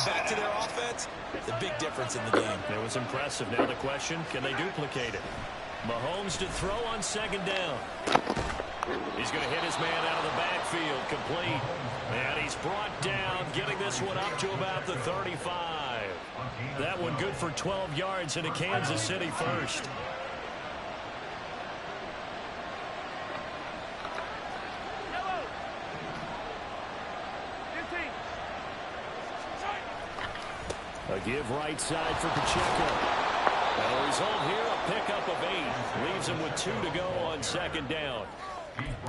get back to their offense, it's a big difference in the game. It was impressive. Now the question, can they duplicate it? Mahomes to throw on second down. He's going to hit his man out of the backfield, complete. And he's brought down, getting this one up to about the 35. That one good for 12 yards into Kansas City first. A give right side for Pacheco. The result here, a pickup of 8. Leaves him with 2 to go on second down.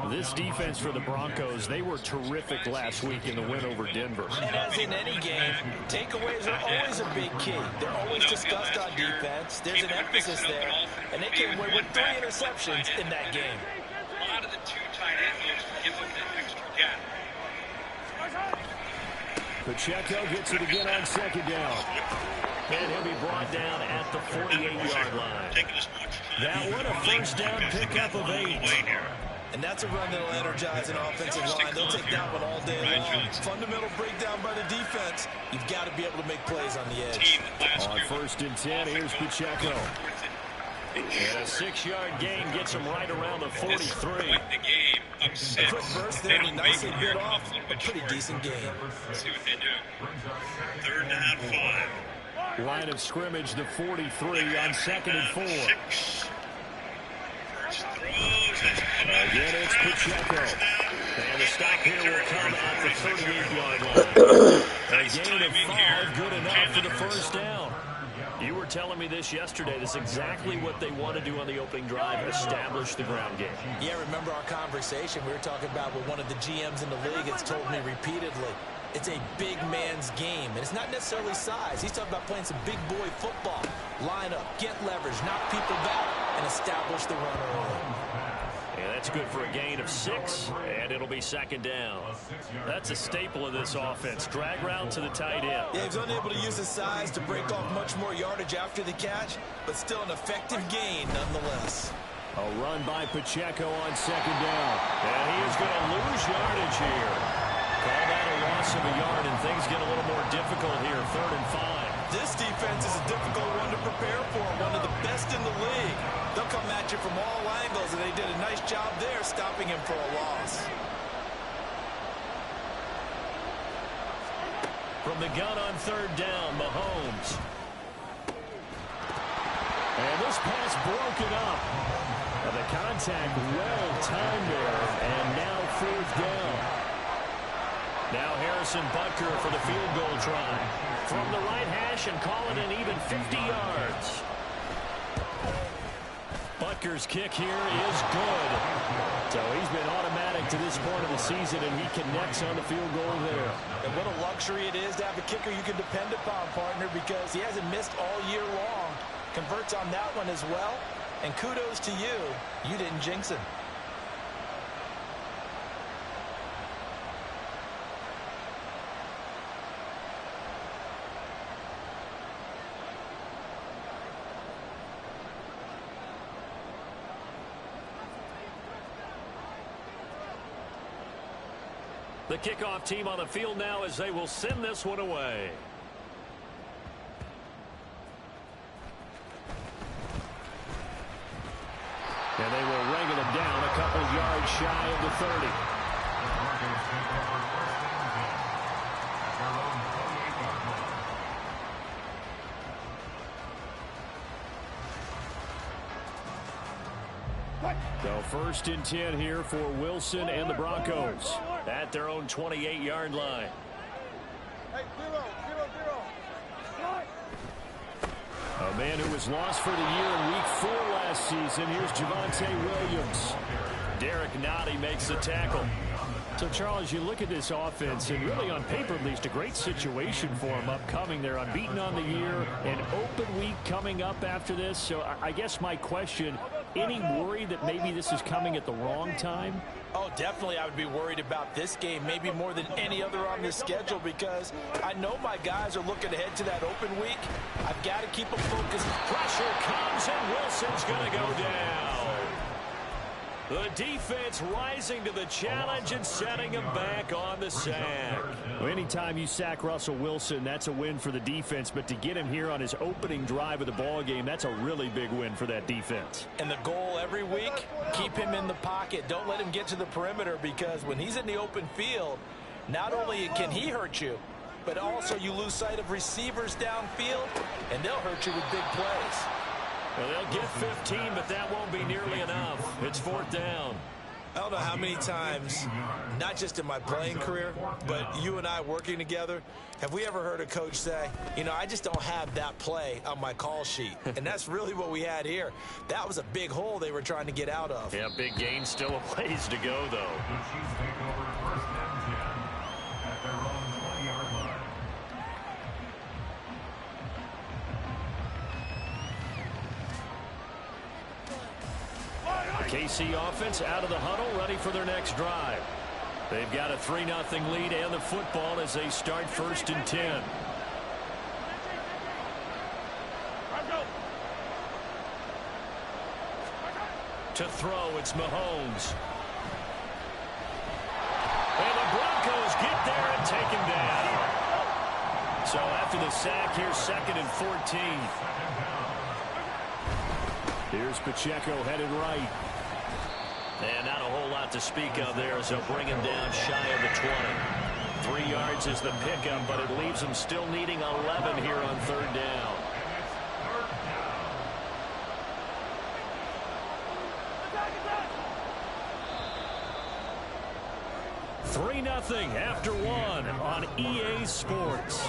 This defense for the Broncos, they were terrific last week in the win over Denver. And as in any game, takeaways are always a big key. They're always discussed on defense. There's an emphasis there, and they came away with 3 interceptions in that game. A lot of the 2 tight end moves give them that extra gap. Pacheco gets it again on second down. And he'll be brought down at the 48-yard line. That one, a first down pickup of 8. And that's a run that'll energize an offensive line. They'll take that one all day long. Fundamental breakdown by the defense. You've got to be able to make plays on the edge. On first and 10, here's Pacheco. And a 6-yard gain gets him right around the 43. A quick burst there, and he nicely bit off a pretty decent game. See what they do. 3rd down 5. Line of scrimmage, the 43 on 2nd and 4. Again, it's Pacheco. And the stop here will come at the 38-yard line. A gain of 5, good enough for the first down. You were telling me this yesterday. This is exactly what they want to do on the opening drive, establish the ground game. Yeah, remember our conversation we were talking about what one of the GMs in the league has told me repeatedly. It's a big man's game, and it's not necessarily size. He's talking about playing some big boy football. Line up, get leverage, knock people back, and establish the run early. Yeah, that's good for a gain of 6, and it'll be second down. That's a staple of this offense. Drag route to the tight end. Yeah, he's unable to use his size to break off much more yardage after the catch, but still an effective gain nonetheless. A run by Pacheco on second down. And he is going to lose yardage here. Call that a loss of a yard, and things get a little more difficult here, 3rd and 5. This defense is a difficult one to prepare for, one of the best in the league. They'll come at you from all angles, and they did a nice job there stopping him for a loss. From the gun on 3rd down, Mahomes. And this pass broken up. The contact well timed there, and now 4th down. Now Harrison Butker for the field goal try. From the right hash and call it an even 50 yards. Butker's kick here is good. So he's been automatic to this point of the season, and he connects on the field goal there. And what a luxury it is to have a kicker you can depend upon, partner, because he hasn't missed all year long. Converts on that one as well. And kudos to you. You didn't jinx him. The kickoff team on the field now as they will send this one away. And they will wrangle him down a couple yards shy of the 30. So 1st and 10 here for Wilson and the Broncos at their own 28-yard line. A man who was lost for the year in Week 4 last season. Here's Javonte Williams. Derek Nottie makes the tackle. So, Charles, you look at this offense, and really on paper at least, a great situation for them upcoming. They're unbeaten on the year, an open week coming up after this. So I guess my question, any worry that maybe this is coming at the wrong time? Oh, definitely I would be worried about this game, maybe more than any other on this schedule, because I know my guys are looking ahead to that open week. I've got to keep them focused. Pressure comes, and Wilson's going to go down. The defense rising to the challenge and setting him back on the sack. Well, anytime you sack Russell Wilson, that's a win for the defense. But to get him here on his opening drive of the ball game, that's a really big win for that defense. And the goal every week, keep him in the pocket. Don't let him get to the perimeter, because when he's in the open field, not only can he hurt you, but also you lose sight of receivers downfield, and they'll hurt you with big plays. Well, they'll get 15, but that won't be nearly enough. It's 4th down. I don't know how many times, not just in my playing career, but you and I working together, have we ever heard a coach say, you know, I just don't have that play on my call sheet. And that's really what we had here. That was a big hole they were trying to get out of. Yeah, big gain, still a ways to go, though. KC offense out of the huddle, ready for their next drive. They've got a 3-0 lead and the football as they start 1st and 10. To throw, it's Mahomes. And the Broncos get there and take him down. So after the sack, here's 2nd and 14. Here's Pacheco headed right. And not a whole lot to speak of there as they'll bring him down shy of the 20. 3 yards is the pickup, but it leaves him still needing 11 here on 3rd down. Three 3-0 after 1 on EA Sports.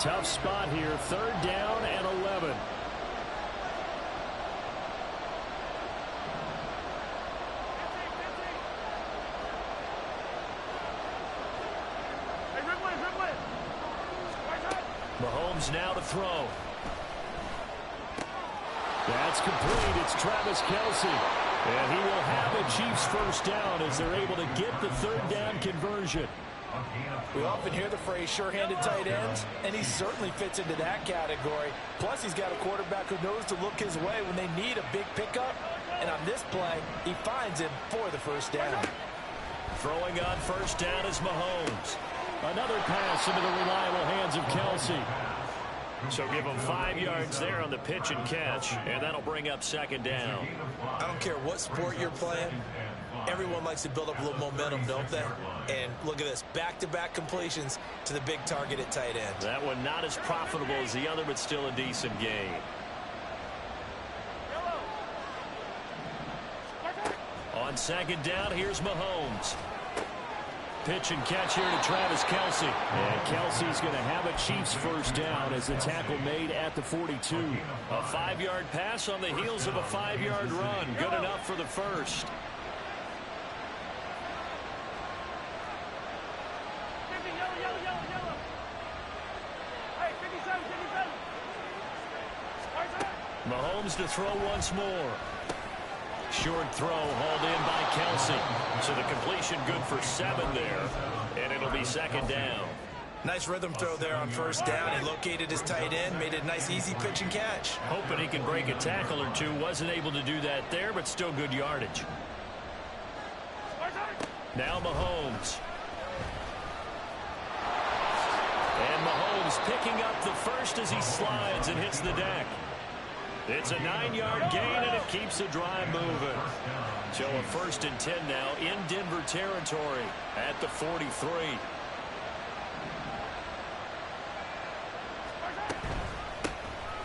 Tough spot here, 3rd down and 11. Mahomes now to throw. That's complete. It's Travis Kelce. And he will have the Chiefs 1st down as they're able to get the 3rd down conversion. We often hear the phrase sure-handed tight ends, and he certainly fits into that category. Plus, he's got a quarterback who knows to look his way when they need a big pickup. And on this play, he finds him for the 1st down. Throwing on 1st down is Mahomes. Another pass into the reliable hands of Kelce. So give him 5 yards there on the pitch and catch, and that'll bring up 2nd down. I don't care what sport you're playing. Everyone likes to build up a little momentum, don't they? And look at this, back-to-back completions to the big target at tight end. That one not as profitable as the other, but still a decent gain. On 2nd down, here's Mahomes. Pitch and catch here to Travis Kelce. And Kelce's going to have a Chiefs 1st down as the tackle made at the 42. A 5-yard pass on the heels of a 5-yard run. Good enough for the 1st. Mahomes to throw once more. Short throw hauled in by Kelce. So the completion good for 7 there. And it'll be 2nd down. Nice rhythm throw there on 1st down. He located his tight end, made it a nice easy pitch and catch. Hoping he can break a tackle or two. Wasn't able to do that there, but still good yardage. Now Mahomes. And Mahomes picking up the 1st as he slides and hits the deck. It's a 9-yard gain, and it keeps the drive moving. So a 1st and 10 now in Denver territory at the 43.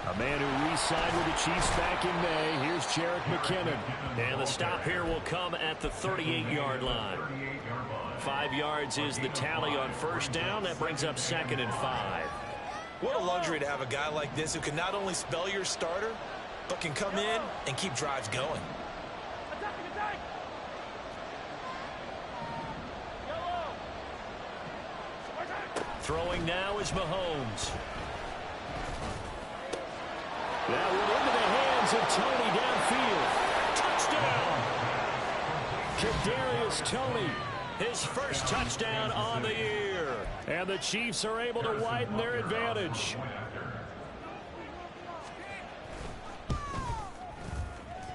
A man who re-signed with the Chiefs back in May. Here's Jerick McKinnon. And the stop here will come at the 38-yard line. 5 yards is the tally on 1st down. That brings up 2nd and 5. What a luxury to have a guy like this who can not only spell your starter, but can come in and keep drives going. Throwing now is Mahomes. That one into the hands of Tony downfield. Touchdown! Kadarius Toney, his first touchdown on the year. And the Chiefs are able to widen their advantage.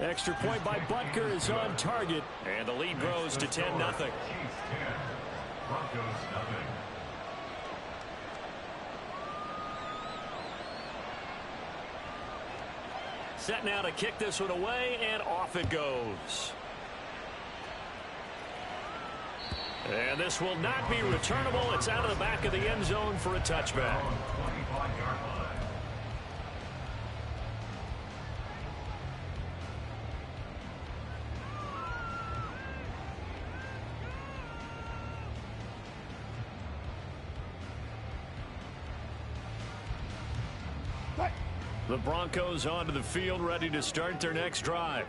Extra point by Butker is on target. And the lead grows to 10-0. Set now to kick this one away, and off it goes. And this will not be returnable. It's out of the back of the end zone for a touchback. The Broncos onto the field, ready to start their next drive.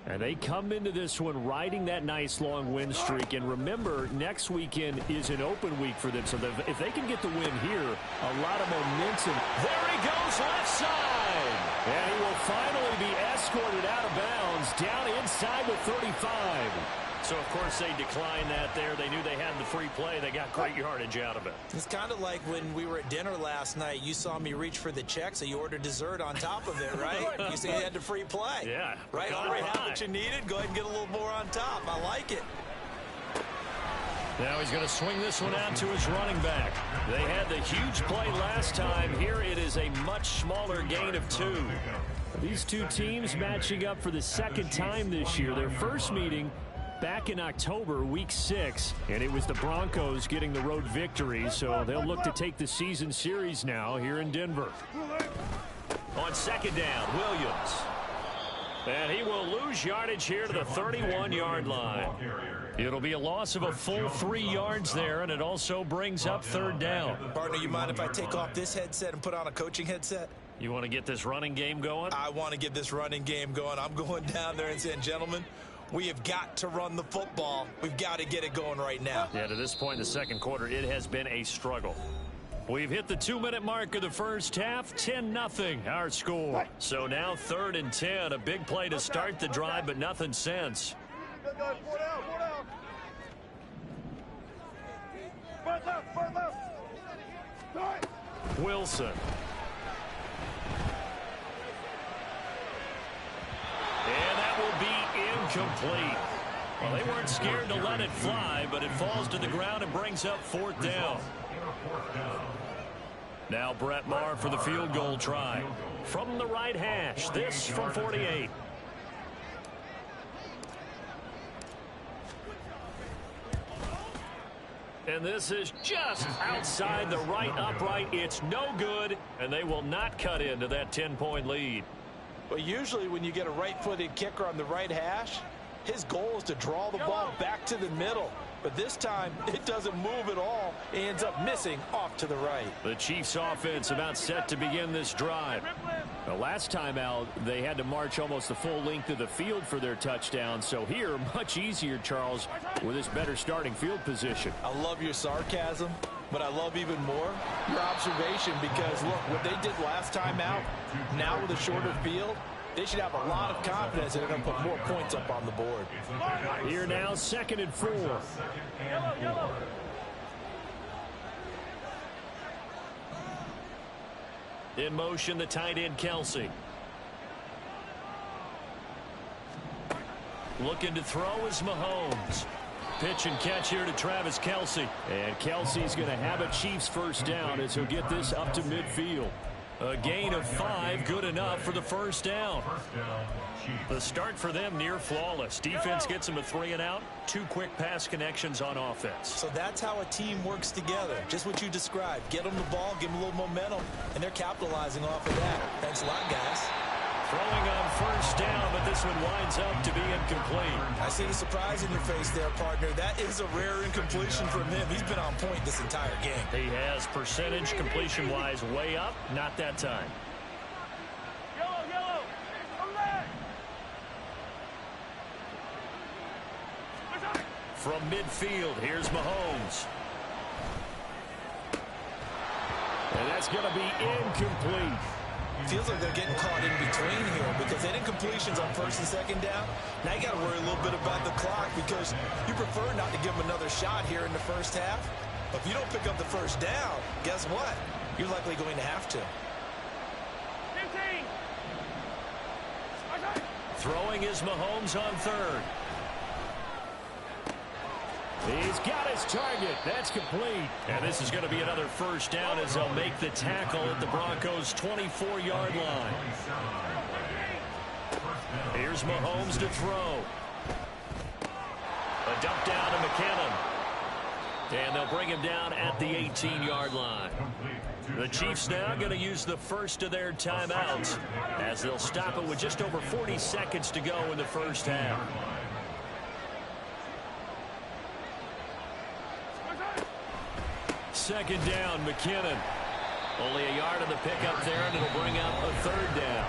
And they come into this one riding that nice long win streak. And remember, next weekend is an open week for them. So if they can get the win here, a lot of momentum. There he goes, left side. And he will finally be escorted out of bounds down inside the 35. So, of course, they declined that there. They knew they had the free play. They got great yardage out of it. It's kind of like when we were at dinner last night. You saw me reach for the check, so you ordered dessert on top of it, right? You said you had the free play. Yeah. Right? Already had what you needed. Go ahead and get a little more on top. I like it. Now he's going to swing this one out to his running back. They had the huge play last time. Here it is a much smaller gain of 2. These two teams matching up for the second time this year. Their first meeting back in October, week 6, and it was the Broncos getting the road victory, so they'll look to take the season series now here in Denver. On second down, Williams. And he will lose yardage here to the 31-yard line. It'll be a loss of a full 3 yards there, and it also brings up third down. Partner, you mind if I take off this headset and put on a coaching headset? You want to get this running game going? I want to get this running game going. I'm going down there and saying, gentlemen, we have got to run the football. We've got to get it going right now. Yeah, to this point in the second quarter, it has been a struggle. We've hit the 2-minute mark of the first half. 10-0 our score. So now 3rd and 10. A big play to start the drive, but nothing since. Wilson. And that will be incomplete. Well, they weren't scared to let it fly, but it falls to the ground and brings up 4th down. Now Brett Maher for the field goal try. From the right hash, this from 48. And this is just outside the right upright. It's no good, and they will not cut into that 10-point lead. Well, usually when you get a right-footed kicker on the right hash, his goal is to draw the ball back to the middle. But this time, it doesn't move at all. It ends up missing off to the right. The Chiefs offense about set to begin this drive. The last time out, they had to march almost the full length of the field for their touchdown. So here, much easier, Charles, with this better starting field position. I love your sarcasm, but I love even more your observation, because, look, what they did last time out, now with a shorter field, they should have a lot of confidence that they're going to put more points up on the board. Here now, 2nd and 4. In motion, the tight end, Kelsey. Looking to throw is Mahomes. Pitch and catch here to Travis Kelsey. And Kelsey's going to have a Chiefs first down as he'll get this up to midfield. A gain of 5, good enough for the first down. The start for them near flawless. Defense gets them a 3 and out. 2 quick pass connections on offense. So that's how a team works together. Just what you described. Get them the ball, give them a little momentum, and they're capitalizing off of that. Thanks a lot, guys. Throwing on first down, but this one winds up to be incomplete. I see the surprise in your face there, partner. That is a rare incompletion from him. He's been on point this entire game. He has percentage completion-wise way up. Not that time. Yellow. Come back. From midfield, here's Mahomes. And that's going to be incomplete. Feels like they're getting caught in between here because they didn't completions on first and second down. Now you got to worry a little bit about the clock because you prefer not to give them another shot here in the first half. But if you don't pick up the first down, guess what? You're likely going to have to. Throwing is Mahomes on third. He's got his target. That's complete. And this is going to be another first down as they'll make the tackle at the Broncos' 24-yard line. Here's Mahomes to throw. A dump down to McKinnon. And they'll bring him down at the 18-yard line. The Chiefs now going to use the first of their timeouts as they'll stop it with just over 40 seconds to go in the first half. Second down, McKinnon. Only a yard on the pickup there, and it'll bring up a third down.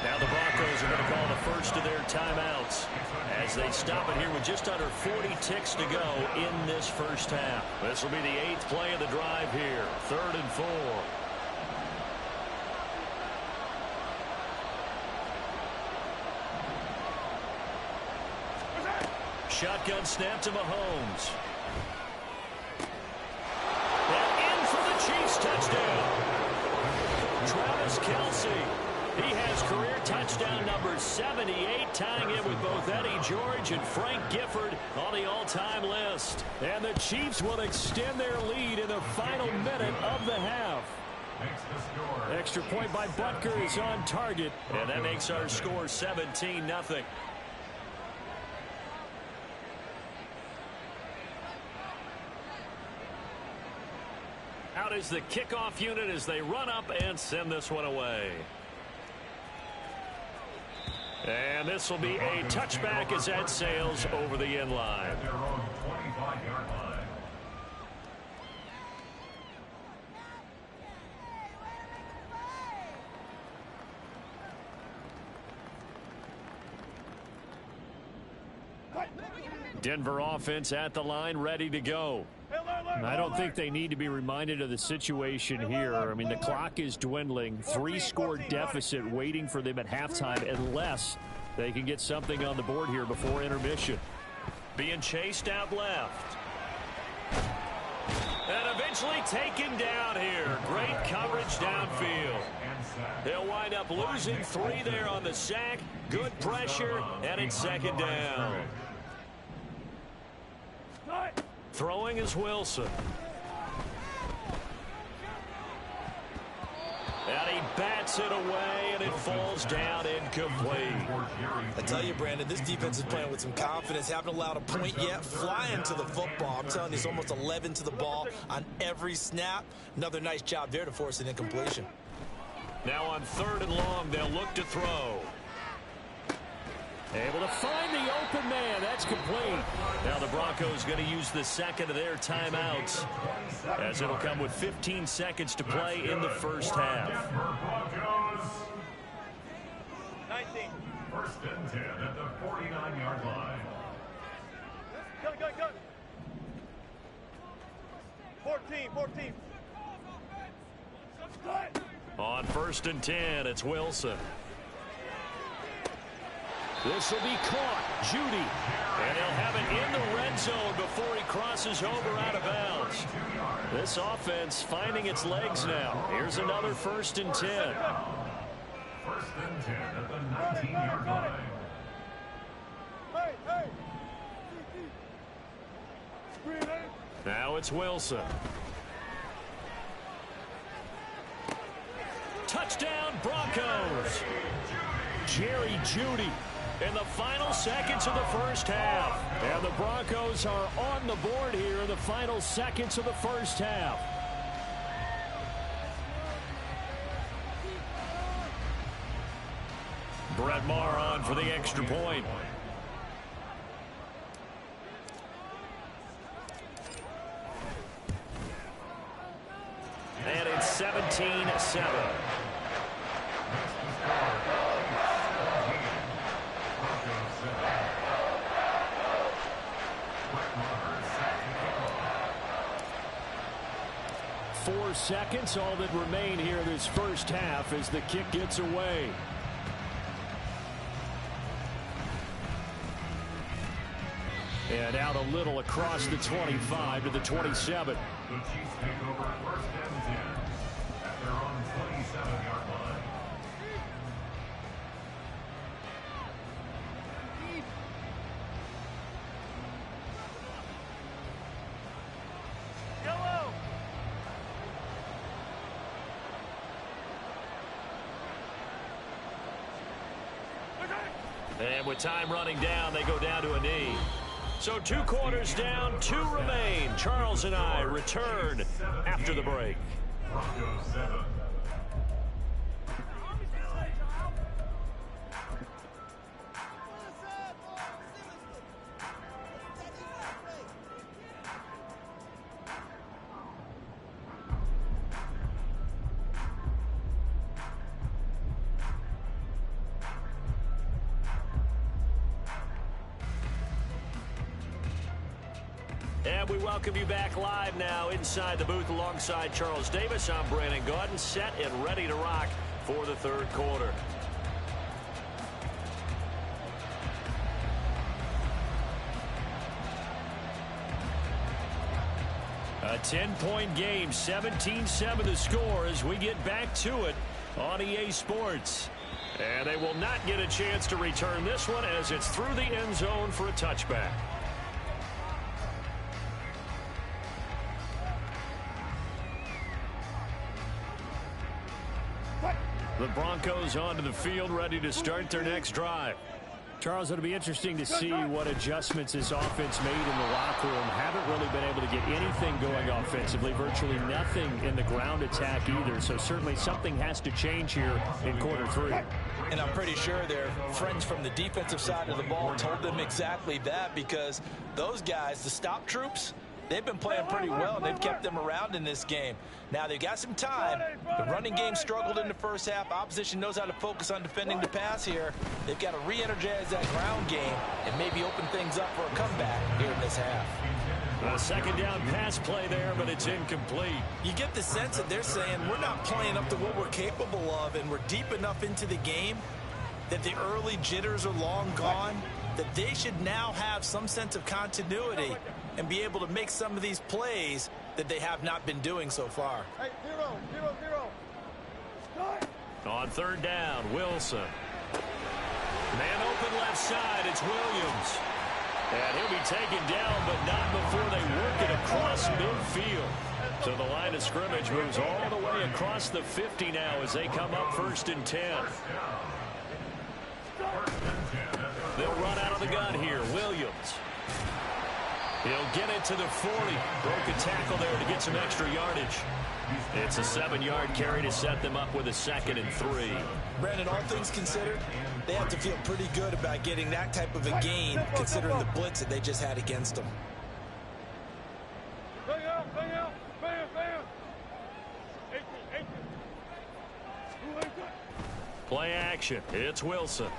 Now the Broncos are going to call the first of their timeouts as they stop it here with just under 40 ticks to go in this first half. This will be the 8th play of the drive here. 3rd and 4. Shotgun snap to Mahomes. Chiefs touchdown. Travis Kelce. He has career touchdown number 78, tying it with both Eddie George and Frank Gifford on the all-time list. And the Chiefs will extend their lead in the final minute of the half. Extra point by Butker is on target, and that makes our score 17-0. Out is the kickoff unit as they run up and send this one away. And this will be a touchback as that sails over the end line. Denver offense at the line, ready to go. I don't think they need to be reminded of the situation here. I mean, the clock is dwindling. 3-score deficit waiting for them at halftime unless they can get something on the board here before intermission. Being chased out left. And eventually taken down here. Great coverage downfield. They'll wind up losing 3 there on the sack. Good pressure, and it's second down. Throwing is Wilson. And he bats it away, and it falls down incomplete. I tell you, Brandon, this defense is playing with some confidence. Haven't allowed a point yet. Flying to the football. I'm telling you, it's almost 11 to the ball on every snap. Another nice job there to force an incompletion. Now on 3rd and long, they'll look to throw. Able to find the open man. That's complete. Now the Broncos going to use the second of their timeouts as it'll come with 15 seconds to play in the first half. 19. 1st and 10 at the 49-yard line. Go. 14. On 1st and 10, it's Wilson. This will be caught. Judy. And he'll have it in the red zone before he crosses over out of bounds. This offense finding its legs now. Here's another 1st and 10. 1st and 10 at the 19-yard line. Now it's Wilson. Touchdown Broncos. Jerry Judy. In the final seconds of the first half. And the Broncos are on the board here in the final seconds of the first half. Brett Maher on for the extra point. And it's 17-7. 4 seconds, all that remain here this first half as the kick gets away. And out a little across the 25 to the 27. The Chiefs take over first and 10 at their own 27-yard line. And with time running down, they go down to a knee. So 2 quarters down, 2 remain. Charles and I return after the break. Broncos 7. And we welcome you back live now inside the booth alongside Charles Davis. I'm Brandon Gaudin, set and ready to rock for the third quarter. A 10-point game, 17-7 the score as we get back to it on EA Sports. And they will not get a chance to return this one as it's through the end zone for a touchback. The Broncos onto the field, ready to start their next drive. Charles, it'll be interesting to see what adjustments this offense made in the locker room. Haven't really been able to get anything going offensively, virtually nothing in the ground attack either. So certainly something has to change here in quarter 3. And I'm pretty sure their friends from the defensive side of the ball told them exactly that, because those guys, the stop troops, they've been playing pretty well, and they've kept them around in this game. Now, they've got some time. The running game struggled in the first half. Opposition knows how to focus on defending the pass here. They've got to re-energize that ground game and maybe open things up for a comeback here in this half. A second down pass play there, but it's incomplete. You get the sense that they're saying we're not playing up to what we're capable of, and we're deep enough into the game that the early jitters are long gone, that they should now have some sense of continuity and be able to make some of these plays that they have not been doing so far. Hey, 0-0-0. On third down, Wilson. Man open left side, it's Williams. And he'll be taken down, but not before they work it across midfield. So the line of scrimmage moves all the way across the 50 now as they come up 1st and 10. They'll run out of the gun here. Williams. He'll get it to the 40. Broke a tackle there to get some extra yardage. It's a 7-yard carry to set them up with a 2nd and 3. Brandon, all things considered, they have to feel pretty good about getting that type of a gain, considering the blitz that they just had against them. Play action. It's Wilson.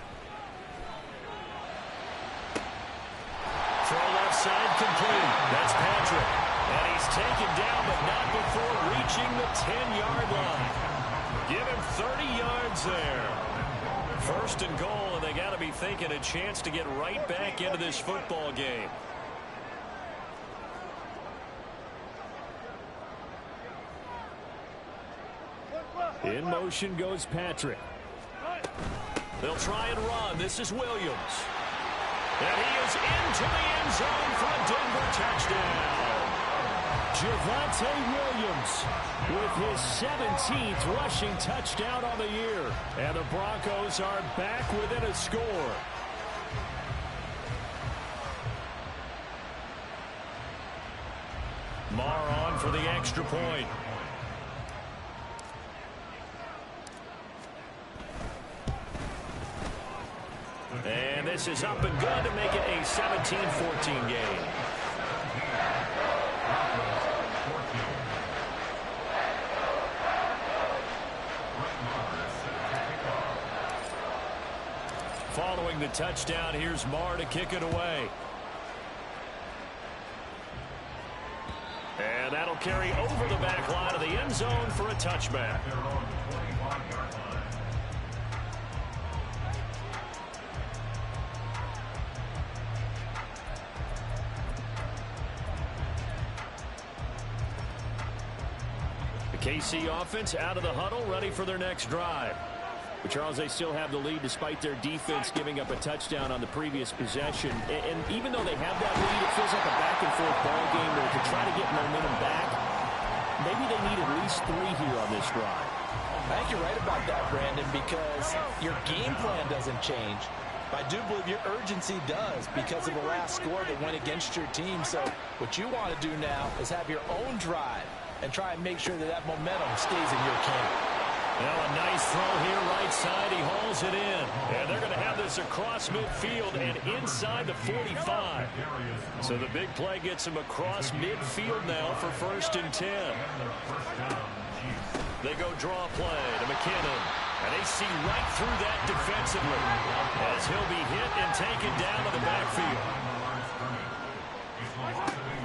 Throw left side complete. That's Patrick. And he's taken down, but not before reaching the 10-yard line. Give him 30 yards there. 1st and goal, and they got to be thinking a chance to get right back into this football game. In motion goes Patrick. They'll try and run. This is Williams. And he is into the end zone for a Denver touchdown. Javonte Williams with his 17th rushing touchdown on the year. And the Broncos are back within a score. Marr on for the extra point. And this is up and good to make it a 17-14 game. Following the touchdown, here's Marr to kick it away. And that'll carry over the back line of the end zone for a touchback. Their own 25-yard line. The KC offense out of the huddle, ready for their next drive. But Charles, they still have the lead despite their defense giving up a touchdown on the previous possession. And even though they have that lead, it feels like a back-and-forth ball game where to try to get momentum back, maybe they need at least 3 here on this drive. I think you're right about that, Brandon, because your game plan doesn't change. But I do believe your urgency does because of the last score that went against your team. So what you want to do now is have your own drive and try and make sure that that momentum stays in your camp. Now a nice throw here right side. He hauls it in. And they're going to have this across midfield and inside the 45. So the big play gets him across midfield now for 1st and 10. They go draw play to McKinnon. And they see right through that defensively as he'll be hit and taken down to the backfield.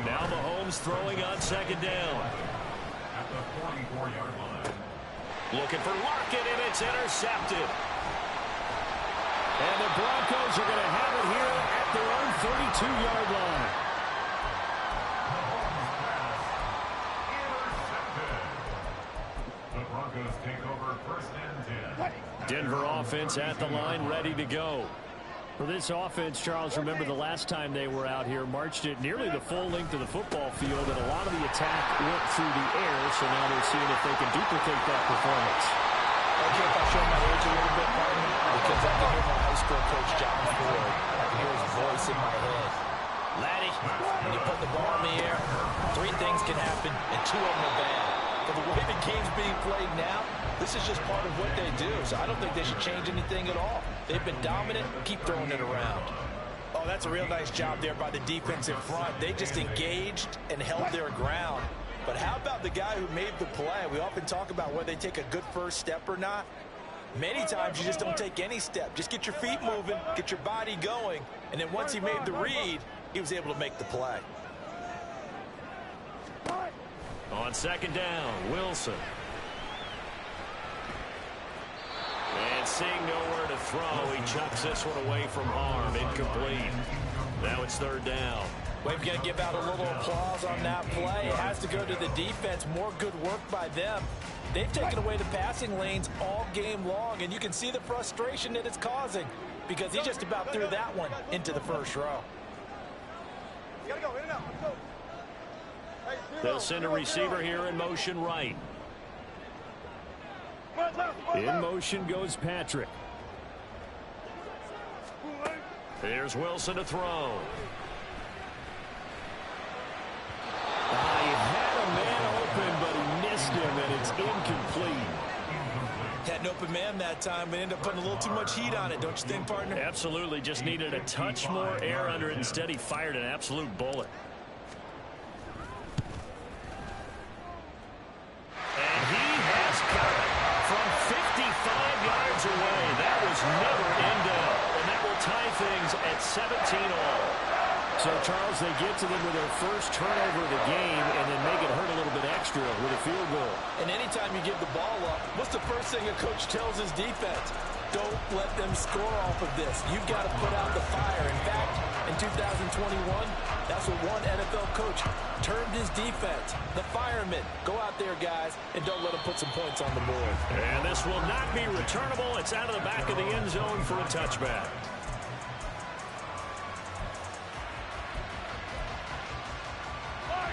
Now Mahomes throwing on 2nd down. At the 44-yard line. Looking for Lockett, and it's intercepted. And the Broncos are going to have it here at their own 32-yard line. Intercepted. The Broncos take over 1st and 10. Denver offense at the line, ready to go. For this offense, Charles, remember the last time they were out here, marched it nearly the full length of the football field, and a lot of the attack went through the air, so now they're seeing if they can duplicate that performance. Okay, if I show my age a little bit, partner, because I can hear my high school coach, John Ford. I can hear his voice in my head. Laddie, when you put the ball in the air, 3 things can happen, and 2 of them are bad. For the way the game's being played now, this is just part of what they do, so I don't think they should change anything at all. They've been dominant. Keep throwing it around. Oh, that's a real nice job there by the defense in front. They just engaged and held their ground. But how about the guy who made the play? We often talk about whether they take a good first step or not. Many times you just don't take any step. Just get your feet moving, get your body going, and then once he made the read, he was able to make the play. On 2nd down, Wilson. And seeing nowhere to throw, he chucks this one away from harm. Incomplete. Now it's 3rd down. We're going to give out a little applause on that play. It has to go to the defense. More good work by them. They've taken away the passing lanes all game long, and you can see the frustration that it's causing because he just about threw that one into the 1st row. You gotta go, in and out, let's go. Hey, They'll send a receiver here in motion right. In motion goes Patrick. Here's Wilson to throw. He had a man open, but he missed him, and it's incomplete. Had an open man that time, but ended up putting a little too much heat on it, don't you think, partner? Absolutely, just needed a touch more air under it. Instead, he fired an absolute bullet. And he has got it from 55 yards away. That was never in doubt, and that will tie things at 17-all. So, Charles, they get to them with their first turnover of the game and then make it hurt a little bit extra with a field goal. And anytime you give the ball up, what's the first thing a coach tells his defense? Don't let them score off of this. You've got to put out the fire. In fact, in 2021, that's what one NFL coach termed his defense. The firemen. Go out there, guys, and don't let them put some points on the board. And this will not be returnable. It's out of the back of the end zone for a touchback.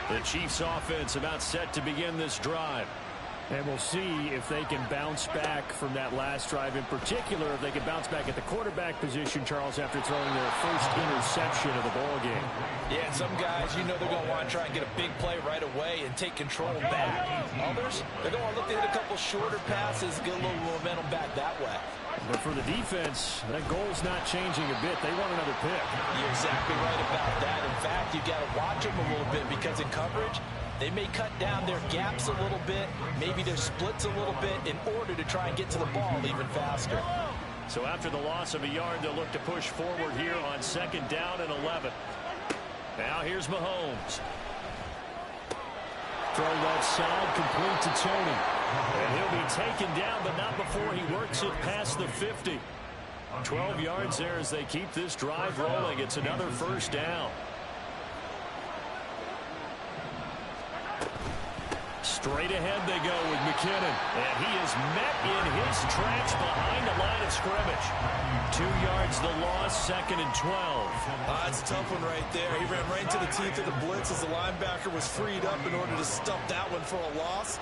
The Chiefs offense about set to begin this drive. And we'll see if they can bounce back from that last drive. In particular, if they can bounce back at the quarterback position, Charles, after throwing their first interception of the ball game. Yeah, some guys, you know they're going to want to try and get a big play right away and take control back. Others, they're going to look to hit a couple shorter passes, get a little momentum back that way. But for the defense, that goal's not changing a bit. They want another pick. You're exactly right about that. In fact, you've got to watch them a little bit because in coverage, they may cut down their gaps a little bit, maybe their splits a little bit in order to try and get to the ball even faster. So after the loss of a yard, they'll look to push forward here on 2nd down and 11. Now here's Mahomes. Throw that side, complete to Tony. And he'll be taken down, but not before he works it past the 50. 12 yards there as they keep this drive rolling. It's another first down. Straight ahead they go with McKinnon. And he is met in his tracks behind the line of scrimmage. 2 yards the loss, 2nd and 12. That's a tough one right there. He ran right into the teeth of the blitz as the linebacker was freed up in order to stuff that one for a loss.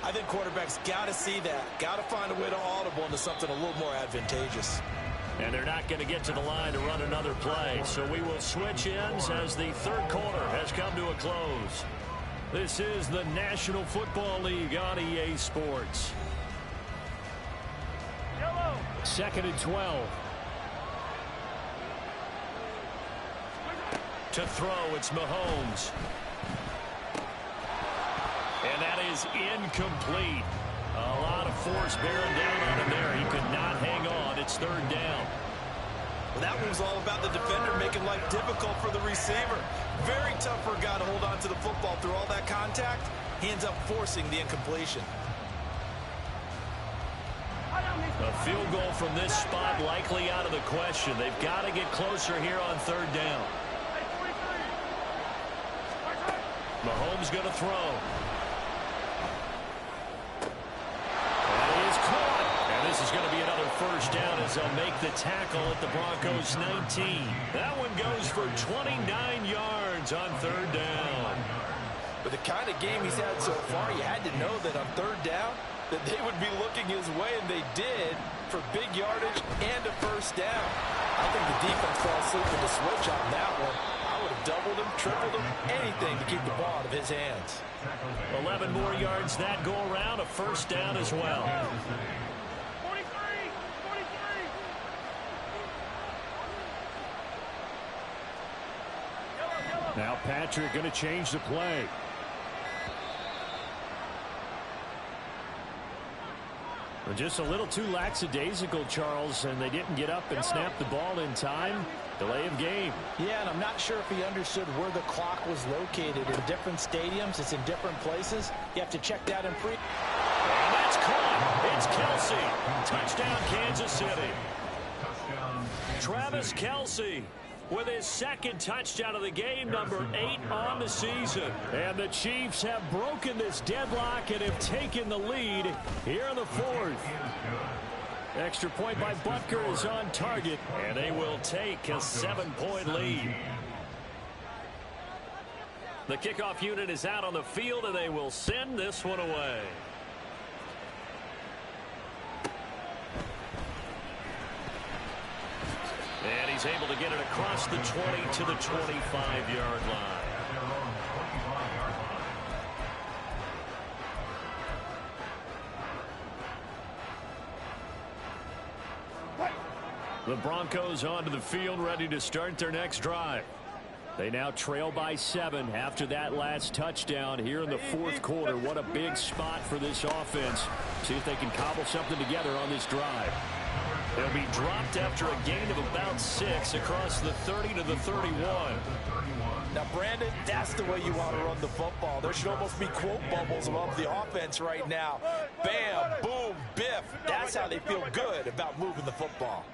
I think quarterbacks got to see that. Got to find a way to audible into something a little more advantageous. And they're not going to get to the line to run another play. So we will switch ends as the third quarter has come to a close. This is the National Football League on EA Sports. 2nd and 12. To throw, it's Mahomes. And that is incomplete. A lot of force bearing down on him there. He could not hang on. It's 3rd down. Well, that one was all about the defender making life difficult for the receiver. Very tough for a guy to hold on to the football through all that contact. He ends up forcing the incompletion. A field goal from this spot likely out of the question. They've got to get closer here on 3rd down. Mahomes going to throw. That is caught. And this is going to be another first down as they'll make the tackle at the Broncos 19. That one goes for 29 yards on 3rd down. With the kind of game he's had so far, you had to know that on 3rd down that they would be looking his way, and they did, for big yardage and a first down. I think the defense fell asleep with the switch on that one. I would have doubled him, tripled him, anything to keep the ball out of his hands. 11 more yards that go around, a first down as well. 43. Now Patrick going to change the play. Just a little too lackadaisical, Charles, and they didn't get up and snap the ball in time. Delay of game. Yeah, and I'm not sure if he understood where the clock was located. In different stadiums, it's in different places. You have to check that in pre. And that's caught. It's Kelce. Touchdown, Kansas City. Travis Kelce with his 2nd touchdown of the game, number 8 on the season. And the Chiefs have broken this deadlock and have taken the lead here in the 4th. Extra point by Butker is on target, and they will take a 7-point lead. The kickoff unit is out on the field, and they will send this one away. And he's able to get it across the 20 to the 25-yard line. The Broncos onto the field, ready to start their next drive. They now trail by 7 after that last touchdown here in the 4th quarter. What a big spot for this offense. See if they can cobble something together on this drive. They'll be dropped after a gain of about 6 across the 30 to the 31. Now, Brandon, that's the way you want to run the football. There should almost be quote bubbles above the offense right now. Bam, boom, biff. That's how they feel good about moving the football.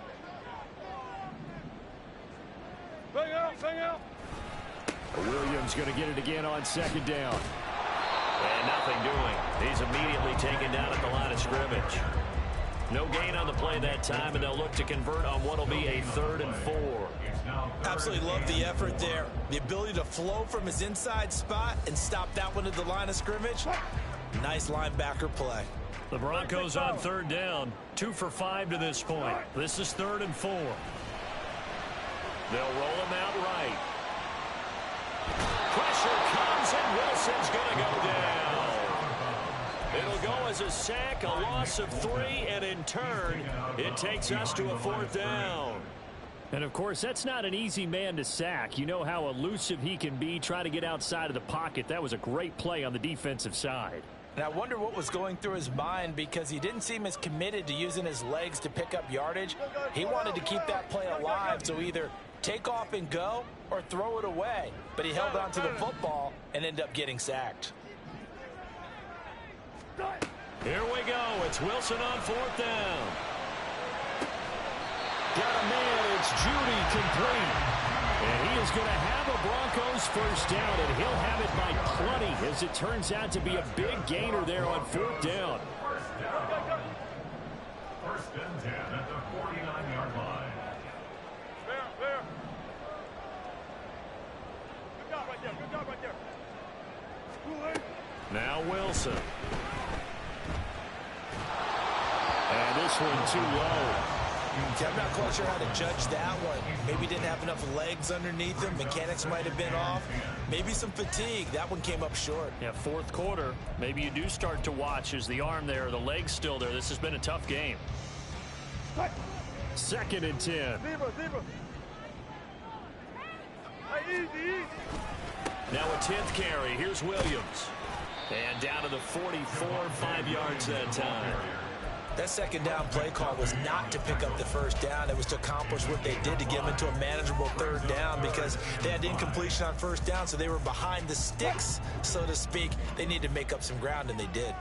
Bang out. Williams going to get it again on 2nd down. And nothing doing. He's immediately taken down at the line of scrimmage. No gain on the play that time, and they'll look to convert on what will be a 3rd and 4. Absolutely love the effort there. The ability to flow from his inside spot and stop that one at the line of scrimmage. Nice linebacker play. The Broncos on 3rd down. 2 for 5 to this point. This is 3rd and 4. They'll roll him out right. Pressure comes, and Wilson's going to go down. It'll go as a sack, a loss of 3, and in turn, it takes us to a 4th down. And, of course, that's not an easy man to sack. You know how elusive he can be trying to get outside of the pocket. That was a great play on the defensive side. And I wonder what was going through his mind, because he didn't seem as committed to using his legs to pick up yardage. He wanted to keep that play alive, so either take off and go or throw it away. But he held on to the football and ended up getting sacked. Here we go. It's Wilson on 4th down. Got a man. It's Judy complete. And he is going to have a Broncos first down, and he'll have it by plenty, as it turns out to be a big gainer there on 4th down. First and 10 at the 49-yard line. Fair. Good job right there. Now Wilson. And this one too low. I'm not quite sure how to judge that one. Maybe didn't have enough legs underneath him. Mechanics might have been off. Maybe some fatigue. That one came up short. Yeah, 4th quarter. Maybe you do start to watch. Is the arm there, the leg's still there? This has been a tough game. 2nd and 10. Zebra. Hey, easy. Now a 10th carry. Here's Williams. And down to the 44, 5 yards that time. That 2nd down play call was not to pick up the first down. It was to accomplish what they did to get them into a manageable 3rd down, because they had incompletion on 1st down, so they were behind the sticks, so to speak. They needed to make up some ground, and they did.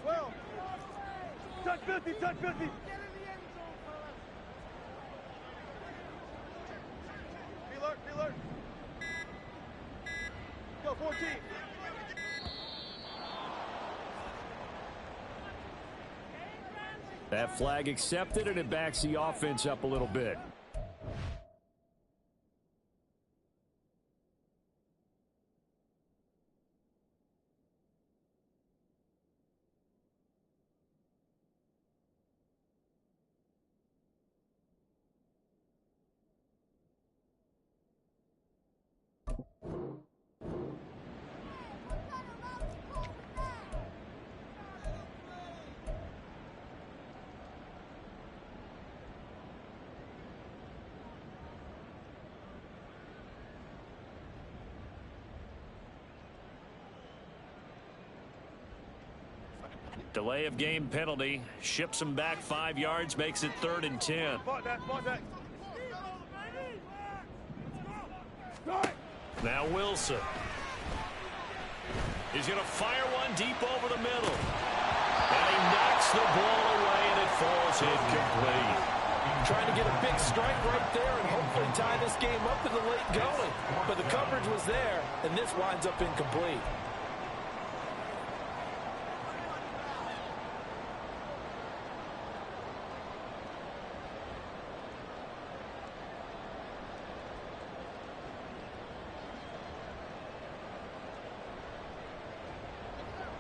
Well. Touch 50. Be alert. Go, 14. That flag accepted, and it backs the offense up a little bit. Delay of game penalty. Ships him back 5 yards. Makes it 3rd and 10. Now Wilson. He's going to fire one deep over the middle. And he knocks the ball away, and it falls incomplete. Trying to get a big strike right there and hopefully tie this game up in the late going. But the coverage was there, and this winds up incomplete.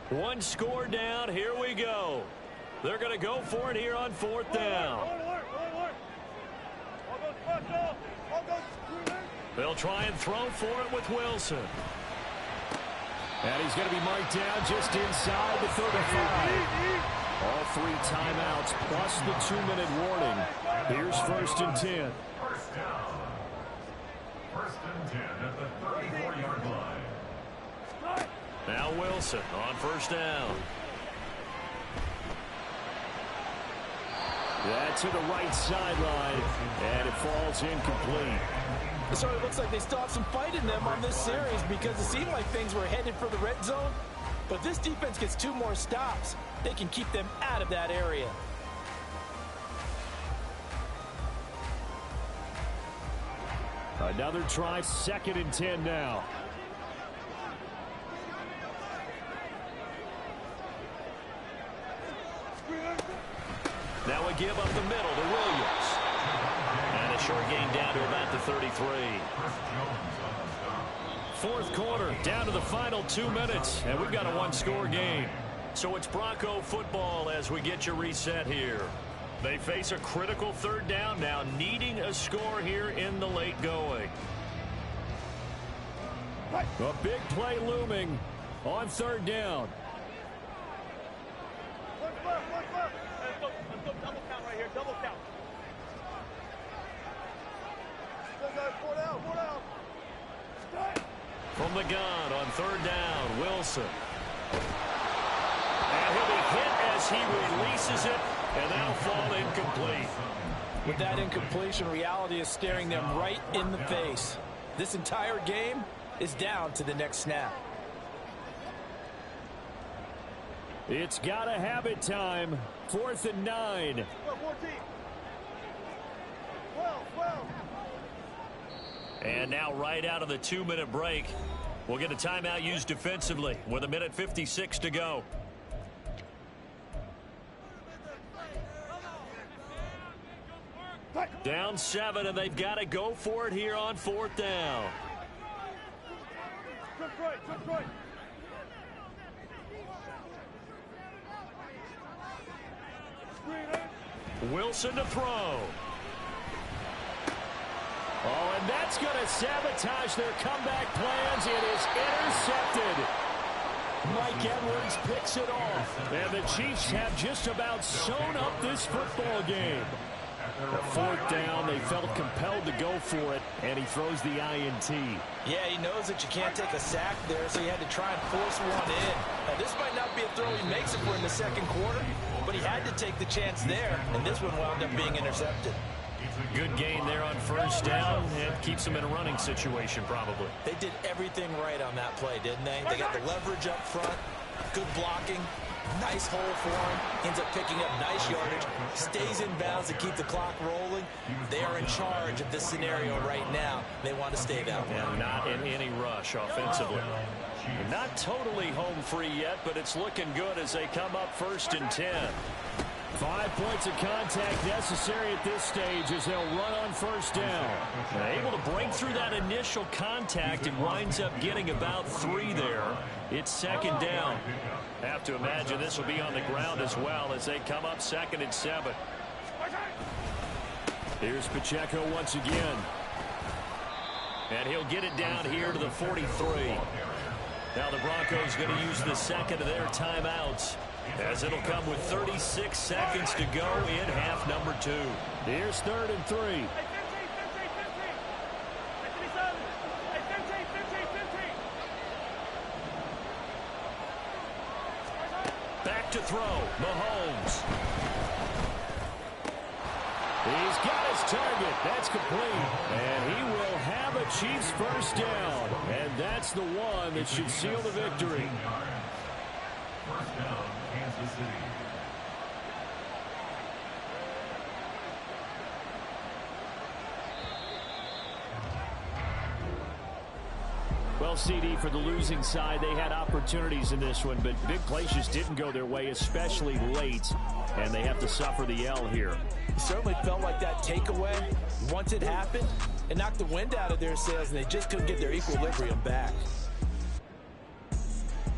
One score down. Here we go. They're going to go for it here on 4th down. They'll try and throw for it with Wilson. And he's going to be marked down just inside the 35. All 3 timeouts plus the 2-minute warning. Here's 1st and 10. First down. 1st and 10 at the 34-yard line. Now Wilson on 1st down. That to the right sideline, and it falls incomplete. So it looks like they still have some fight in them on this series, because it seemed like things were headed for the red zone. But this defense gets 2 more stops. They can keep them out of that area. Another try, 2nd and 10 now. Now a give up the middle to Williams. And a short gain down to about the 33. 4th quarter, down to the final 2 minutes, and we've got a 1-score game. So it's Bronco football as we get you reset here. They face a critical 3rd down now, needing a score here in the late going. A big play looming on 3rd down. Double count right here. Double count. Four down. From the gun on 3rd down, Wilson. And he'll be hit as he releases it, and that'll fall incomplete. With that incompletion, reality is staring them right in the face. This entire game is down to the next snap. It's gotta have it time. 4th and 9. 12. And now right out of the 2-minute break, we'll get a timeout used defensively with 1:56 to go. Down 7, and they've got to go for it here on 4th down. Just right. Wilson to throw. Oh, and that's going to sabotage their comeback plans. It is intercepted. Mike Edwards picks it off. And the Chiefs have just about sewn up this football game. A 4th down, they felt compelled to go for it, and he throws the INT. Yeah, he knows that you can't take a sack there, so he had to try and force one in. Now, this might not be a throw he makes if we're in the second quarter, but he had to take the chance there, and this one wound up being intercepted. Good gain there on 1st down, and keeps him in a running situation probably. They did everything right on that play, didn't they? They got the leverage up front, good blocking, nice hole for him, ends up picking up nice yardage, stays in bounds to keep the clock rolling. They are in charge of this scenario right now. They want to stay that way. And not in any rush offensively. Not totally home free yet, but it's looking good as they come up 1st and 10. 5 points of contact necessary at this stage as they'll run on 1st down. Able to break through that initial contact and winds up getting about 3 there. It's 2nd down. Have to imagine this will be on the ground as well as they come up 2nd and 7. Here's Pacheco once again. And he'll get it down here to the 43. Now the Broncos going to use the 2nd of their timeouts, as it'll come with 36 seconds to go in half number 2. Here's 3rd and 3. Back to throw, Mahomes. He's got his target. That's complete. And he will have a Chiefs 1st down. And that's the one that should seal the victory. 1st down, Kansas City. Well, CD, for the losing side, they had opportunities in this one, but big plays just didn't go their way, especially late, and they have to suffer the L here. It certainly felt like that takeaway, once it happened, it knocked the wind out of their sails, and they just couldn't get their equilibrium back.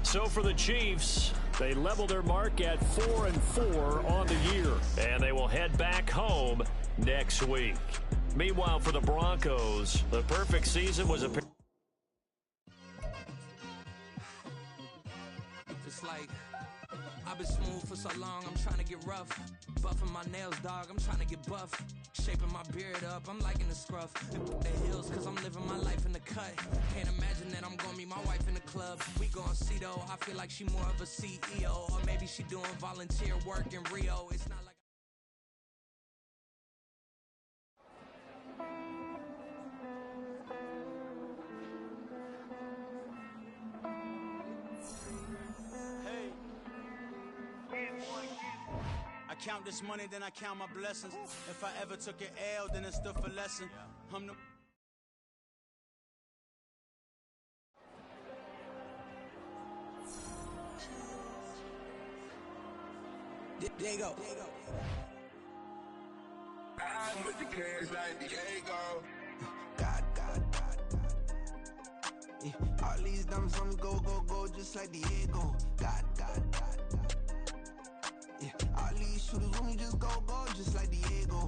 So for the Chiefs, they level their mark at 4-4 on the year, and they will head back home next week. Meanwhile, for the Broncos, the perfect season was a... It's like, I've been smooth for so long, I'm trying to get rough. Buffing my nails, dog, I'm trying to get buff. Shaping my beard up, I'm liking the scruff. The heels, cause I'm living my life in the cut. Can't imagine that I'm gonna meet my wife in the club. We gon' see though, I feel like she more of a CEO. Or maybe she doing volunteer work in Rio. It's not like I count this money, then I count my blessings. If I ever took an L, then it stood for lesson. I'm the... there you go. I'm with the cash like Diego. God. Yeah. All these dumb songs go, just like Diego.